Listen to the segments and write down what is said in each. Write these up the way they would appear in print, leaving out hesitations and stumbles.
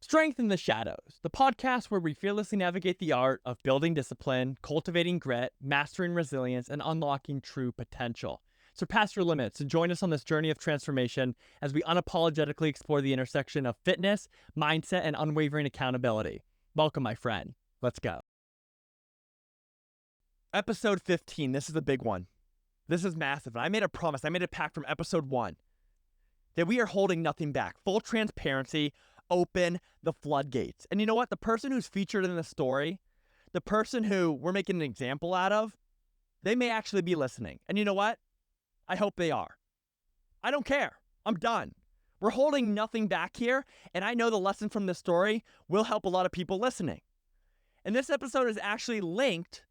Strength in the Shadows, the podcast where we fearlessly navigate the art of building discipline, cultivating grit, mastering resilience, and unlocking true potential. Surpass your limits and join us on this journey of transformation as we unapologetically explore the intersection of fitness, mindset, and unwavering accountability. Welcome, my friend. Let's go. Episode 15. This is a big one. This is massive. And I made a promise. I made a pact from episode 1 that we are holding nothing back. Full transparency. Open the floodgates. And you know what? The person who's featured in the story, the person who we're making an example out of, they may actually be listening. And you know what? I hope they are. I don't care. I'm done. We're holding nothing back here. And I know the lesson from this story will help a lot of people listening. And this episode is actually linked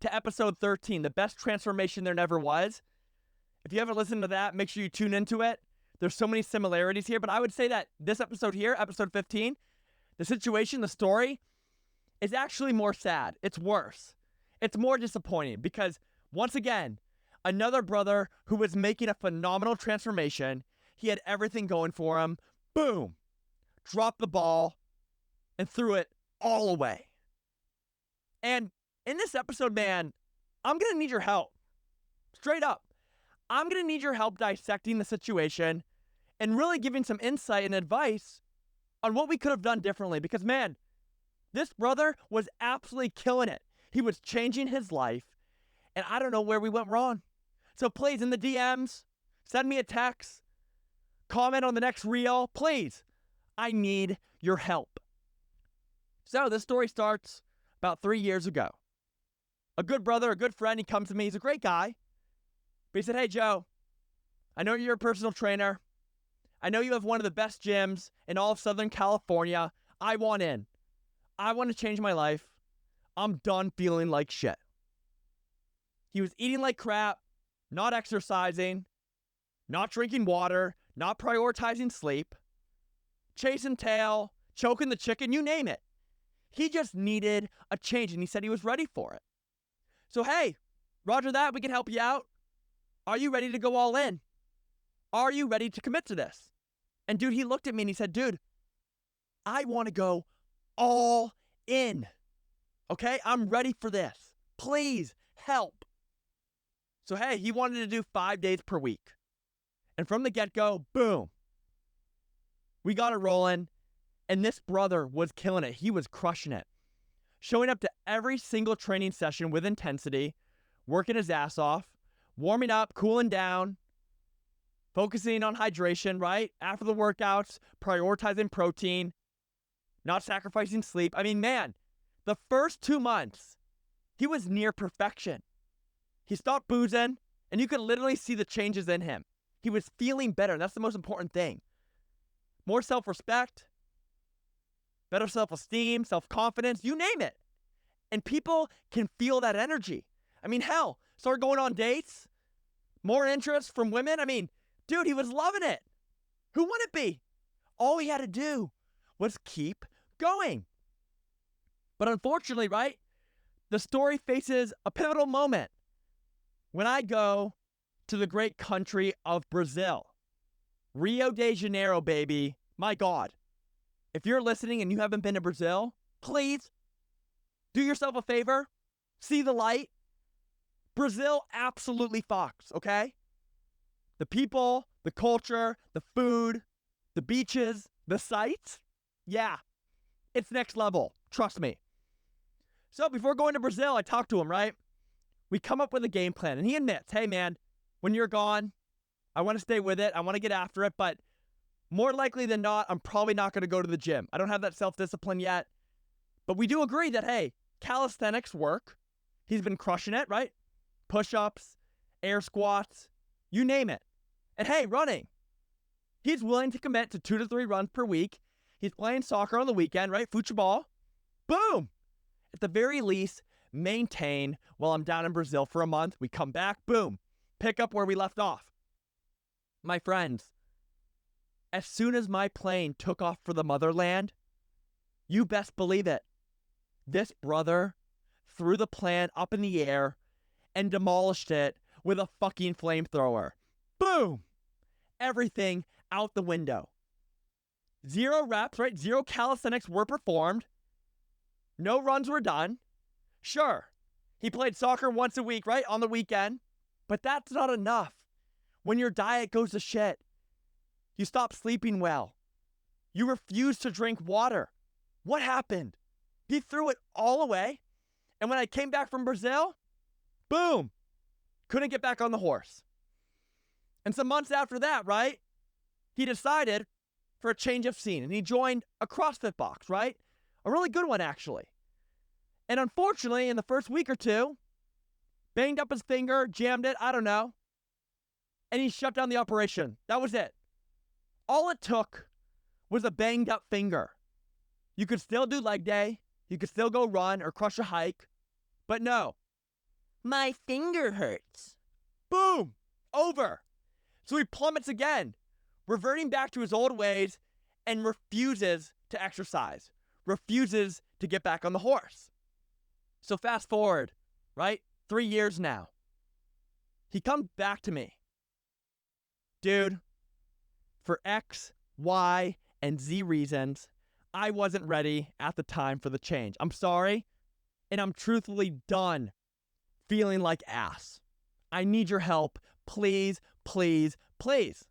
to episode 13, the best transformation there never was. If you haven't listened to that, make sure you tune into it. There's so many similarities here, but I would say that this episode here, episode 15, the situation, the story, is actually more sad. It's worse. It's more disappointing because, once again, another brother who was making a phenomenal transformation, he had everything going for him, boom, dropped the ball and threw it all away. And in this episode, man, I'm going to need your help. Straight up. I'm going to need your help dissecting the situation and really giving some insight and advice on what we could have done differently. Because, man, this brother was absolutely killing it. He was changing his life, and I don't know where we went wrong. So please, in the DMs, send me a text, comment on the next reel. Please, I need your help. So this story starts about 3 years ago. A good brother, a good friend, he comes to me. He's a great guy. But he said, hey, Joe, I know you're a personal trainer. I know you have one of the best gyms in all of Southern California. I want in. I want to change my life. I'm done feeling like shit. He was eating like crap, not exercising, not drinking water, not prioritizing sleep, chasing tail, choking the chicken, you name it. He just needed a change, and he said he was ready for it. So, hey, roger that. We can help you out. Are you ready to go all in? Are you ready to commit to this? And dude, he looked at me and he said, dude, I want to go all in. Okay? I'm ready for this. Please help. So, hey, he wanted to do 5 days per week. And from the get-go, boom. We got it rolling. And this brother was killing it. He was crushing it. Showing up to every single training session with intensity, working his ass off, warming up, cooling down, focusing on hydration, right? After the workouts, prioritizing protein, not sacrificing sleep. I mean, man, the first 2 months, he was near perfection. He stopped boozing, and you could literally see the changes in him. He was feeling better, and that's the most important thing. More self-respect, better self-esteem, self-confidence, you name it. And people can feel that energy. I mean, hell, start going on dates, more interest from women. I mean, dude, he was loving it. Who wouldn't be? All he had to do was keep going. But unfortunately, right, the story faces a pivotal moment when I go to the great country of Brazil. Rio de Janeiro, baby. My God. If you're listening and you haven't been to Brazil, please do yourself a favor. See the light. Brazil absolutely fucks, okay? The people, the culture, the food, the beaches, the sights. Yeah, it's next level. Trust me. So before going to Brazil, I talked to him, right? We come up with a game plan, and he admits, hey, man, when you're gone, I want to stay with it. I want to get after it, but more likely than not, I'm probably not going to go to the gym. I don't have that self-discipline yet. But we do agree that, hey, calisthenics work. He's been crushing it, right? Push-ups, air squats, you name it. And hey, running. He's willing to commit to 2 to 3 runs per week. He's playing soccer on the weekend, right? Futebol. Boom. At the very least, maintain while I'm down in Brazil for a month. We come back, boom. Pick up where we left off. My friends, as soon as my plane took off for the motherland, you best believe it, this brother threw the plan up in the air and demolished it with a fucking flamethrower. Boom! Everything out the window. 0 reps, right? 0 calisthenics were performed. No runs were done. Sure, he played soccer once a week, right? On the weekend. But that's not enough. When your diet goes to shit, you stop sleeping well. You refuse to drink water. What happened? He threw it all away. And when I came back from Brazil, boom, couldn't get back on the horse. And some months after that, right, he decided for a change of scene and he joined a CrossFit box, right? A really good one, actually. And unfortunately, in the first week or two, banged up his finger, jammed it, I don't know, and he shut down the operation. That was it. All it took was a banged up finger. You could still do leg day, you could still go run or crush a hike, but no. My finger hurts. Boom! Over. So he plummets again, reverting back to his old ways and refuses to exercise, refuses to get back on the horse. So fast forward, right? 3 years now. He comes back to me. Dude, for X, Y, and Z reasons, I wasn't ready at the time for the change. I'm sorry, and I'm truthfully done feeling like ass. I need your help. Please, please, please.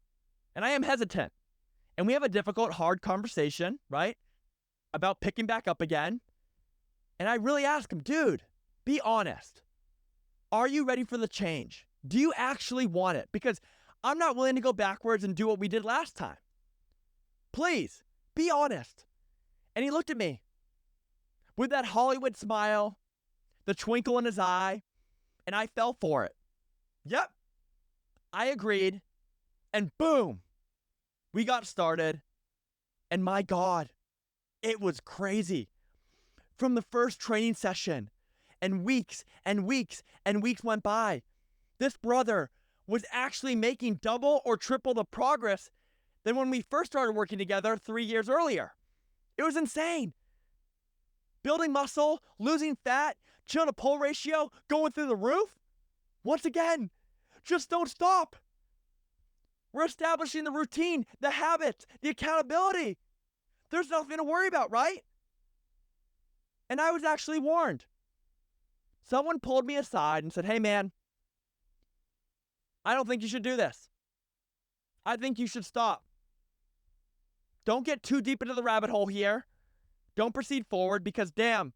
And I am hesitant. And we have a difficult, hard conversation, right? About picking back up again. And I really ask him, dude, be honest. Are you ready for the change? Do you actually want it? Because I'm not willing to go backwards and do what we did last time. Please, be honest. And he looked at me with that Hollywood smile, the twinkle in his eye, and I fell for it. Yep, I agreed. And boom, we got started. And my God, it was crazy. From the first training session, and weeks and weeks and weeks went by, this brother was actually making double or triple the progress than when we first started working together 3 years earlier. It was insane. Building muscle, losing fat, chill to pull ratio, going through the roof. Once again, just don't stop. We're establishing the routine, the habits, the accountability. There's nothing to worry about, right? And I was actually warned. Someone pulled me aside and said, hey man, I don't think you should do this. I think you should stop. Don't get too deep into the rabbit hole here. Don't proceed forward because damn,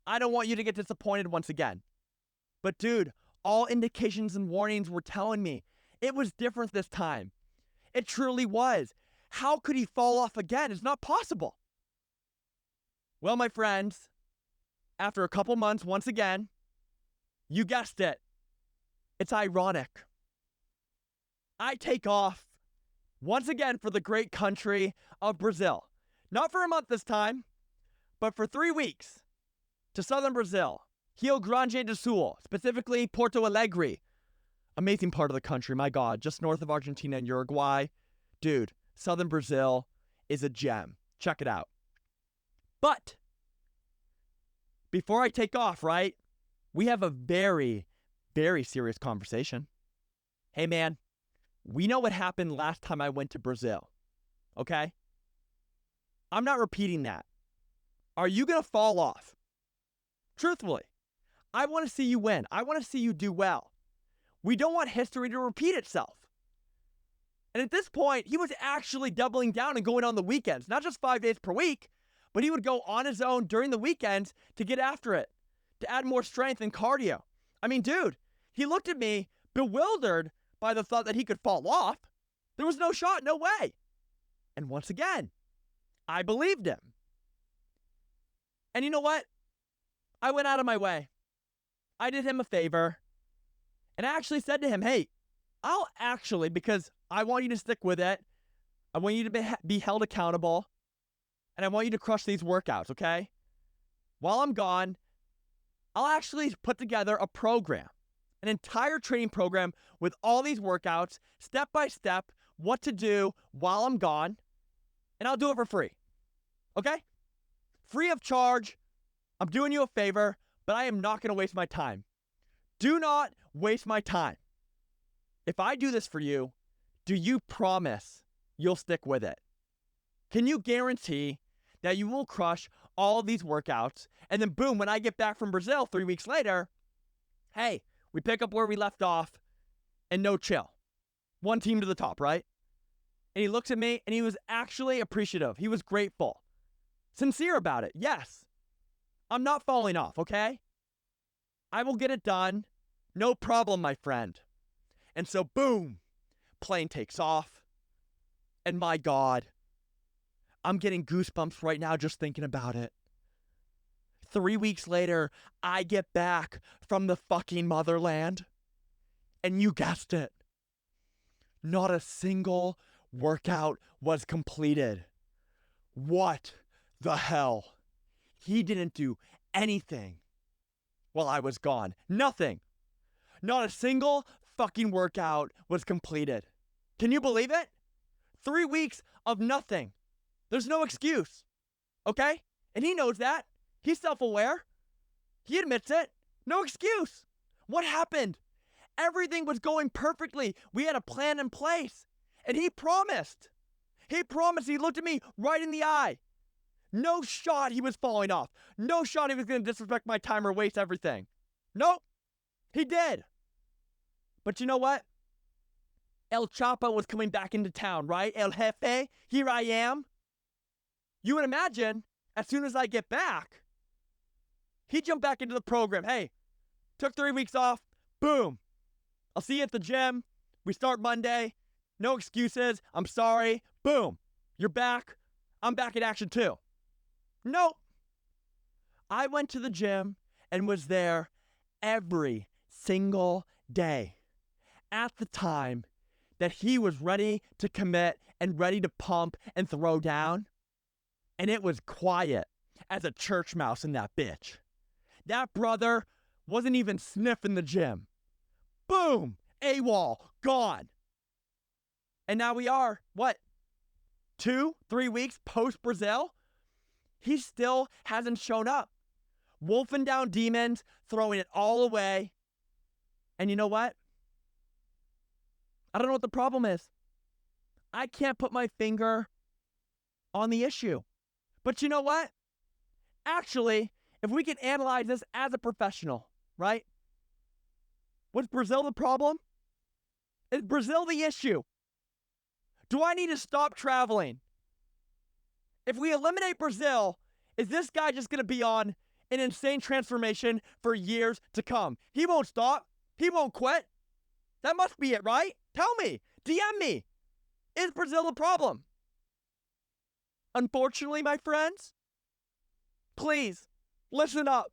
I don't want you to get disappointed once again. But dude, all indications and warnings were telling me it was different this time. It truly was. How could he fall off again? It's not possible. Well, my friends, after a couple months, once again, you guessed it, it's ironic. I take off once again for the great country of Brazil. Not for a month this time, but for 3 weeks to southern Brazil, Rio Grande do Sul, specifically Porto Alegre. Amazing part of the country, my God, just north of Argentina and Uruguay. Dude, southern Brazil is a gem. Check it out. But before I take off, right, we have a very, very serious conversation. Hey, man, we know what happened last time I went to Brazil, okay? I'm not repeating that. Are you going to fall off? Truthfully, I want to see you win. I want to see you do well. We don't want history to repeat itself. And at this point, he was actually doubling down and going on the weekends, not just 5 days per week, but he would go on his own during the weekends to get after it, to add more strength and cardio. I mean, dude, he looked at me bewildered by the thought that he could fall off. There was no shot, no way. And once again, I believed him. And you know what? I went out of my way. I did him a favor. And I actually said to him, hey, I'll actually, because I want you to stick with it. I want you to be held accountable. And I want you to crush these workouts, okay? While I'm gone, I'll actually put together a program, an entire training program with all these workouts, step by step, what to do while I'm gone, and I'll do it for free, okay? Free of charge. I'm doing you a favor, but I am not going to waste my time. Do not waste my time. If I do this for you, do you promise you'll stick with it? Can you guarantee that you will crush all of these workouts, and then boom, when I get back from Brazil 3 weeks later, hey, we pick up where we left off, and no chill. One team to the top, right? And he looks at me, and he was actually appreciative. He was grateful. Sincere about it. Yes. I'm not falling off, okay? I will get it done. No problem, my friend. And so, boom, plane takes off. And my God, I'm getting goosebumps right now just thinking about it. 3 weeks later, I get back from the fucking motherland. And you guessed it. Not a single workout was completed. What the hell? He didn't do anything while I was gone. Nothing. Not a single fucking workout was completed. Can you believe it? 3 weeks of nothing. There's no excuse. Okay? And he knows that. He's self-aware. He admits it. No excuse. What happened? Everything was going perfectly. We had a plan in place. And he promised. He promised. He looked at me right in the eye. No shot he was falling off. No shot he was going to disrespect my time or waste everything. Nope. He did. But you know what? El Chapo was coming back into town, right? El Jefe, here I am. You would imagine, as soon as I get back, he jumped back into the program. Hey, took 3 weeks off. Boom. I'll see you at the gym. We start Monday. No excuses. I'm sorry. Boom. You're back. I'm back in action too. Nope. I went to the gym and was there every single day at the time that he was ready to commit and ready to pump and throw down. And it was quiet as a church mouse in that bitch. That brother wasn't even sniffing the gym. Boom! AWOL. Gone. And now we are, what? 2-3 weeks post-Brazil? He still hasn't shown up. Wolfing down demons, throwing it all away. And you know what? I don't know what the problem is. I can't put my finger on the issue. But you know what? Actually, if we can analyze this as a professional, right? Was Brazil the problem? Is Brazil the issue? Do I need to stop traveling? If we eliminate Brazil, is this guy just going to be on an insane transformation for years to come? He won't stop. He won't quit. That must be it, right? Tell me. DM me. Is Brazil the problem? Unfortunately, my friends, please, listen up.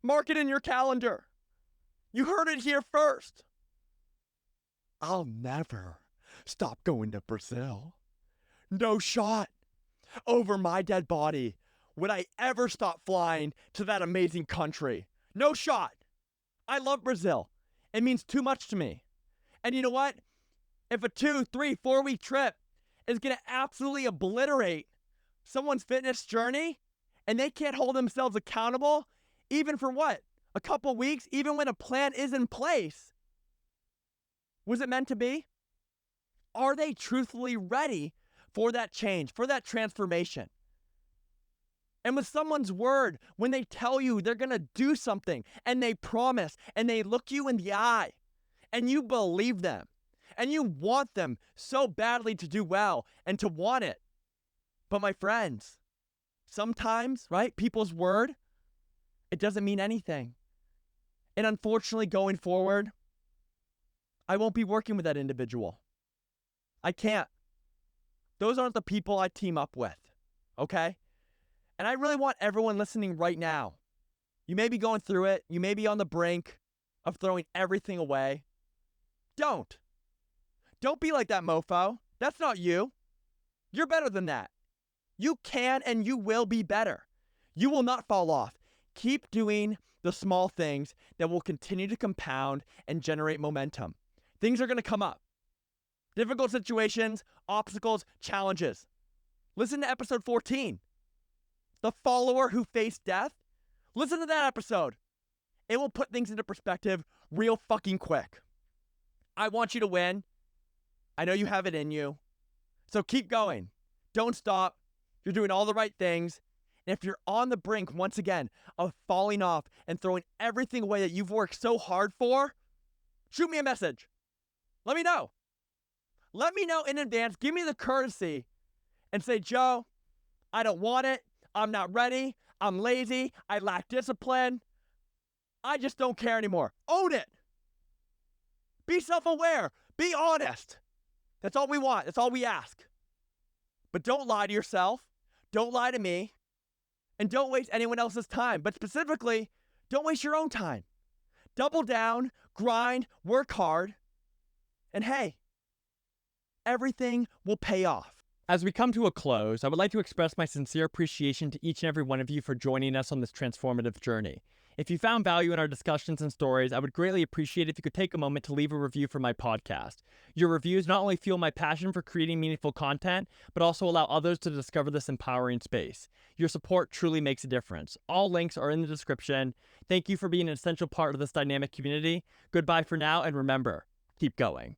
Mark it in your calendar. You heard it here first. I'll never stop going to Brazil. No shot. Over my dead body would I ever stop flying to that amazing country. No shot. I love Brazil. It means too much to me. And you know what? If a 2, 3, 4 week trip is going to absolutely obliterate someone's fitness journey and they can't hold themselves accountable, even for what? A couple weeks, even when a plan is in place. Was it meant to be? Are they truthfully ready for that change, for that transformation? And with someone's word, when they tell you they're going to do something and they promise and they look you in the eye and you believe them and you want them so badly to do well and to want it. But my friends, sometimes, right, people's word, it doesn't mean anything. And unfortunately, going forward, I won't be working with that individual. I can't. Those aren't the people I team up with, okay? And I really want everyone listening right now. You may be going through it. You may be on the brink of throwing everything away. Don't. Don't be like that mofo. That's not you. You're better than that. You can and you will be better. You will not fall off. Keep doing the small things that will continue to compound and generate momentum. Things are going to come up. Difficult situations, obstacles, challenges. Listen to episode 14. The follower who faced death. Listen to that episode. It will put things into perspective real fucking quick. I want you to win. I know you have it in you. So keep going. Don't stop. You're doing all the right things. And if you're on the brink, once again, of falling off and throwing everything away that you've worked so hard for, shoot me a message. Let me know. Let me know in advance. Give me the courtesy and say, Joe, I don't want it. I'm not ready. I'm lazy. I lack discipline. I just don't care anymore. Own it. Be self-aware. Be honest. That's all we want. That's all we ask. But don't lie to yourself. Don't lie to me. And don't waste anyone else's time. But specifically, don't waste your own time. Double down, grind, work hard. And hey, everything will pay off. As we come to a close, I would like to express my sincere appreciation to each and every one of you for joining us on this transformative journey. If you found value in our discussions and stories, I would greatly appreciate if you could take a moment to leave a review for my podcast. Your reviews not only fuel my passion for creating meaningful content, but also allow others to discover this empowering space. Your support truly makes a difference. All links are in the description. Thank you for being an essential part of this dynamic community. Goodbye for now, and remember, keep going.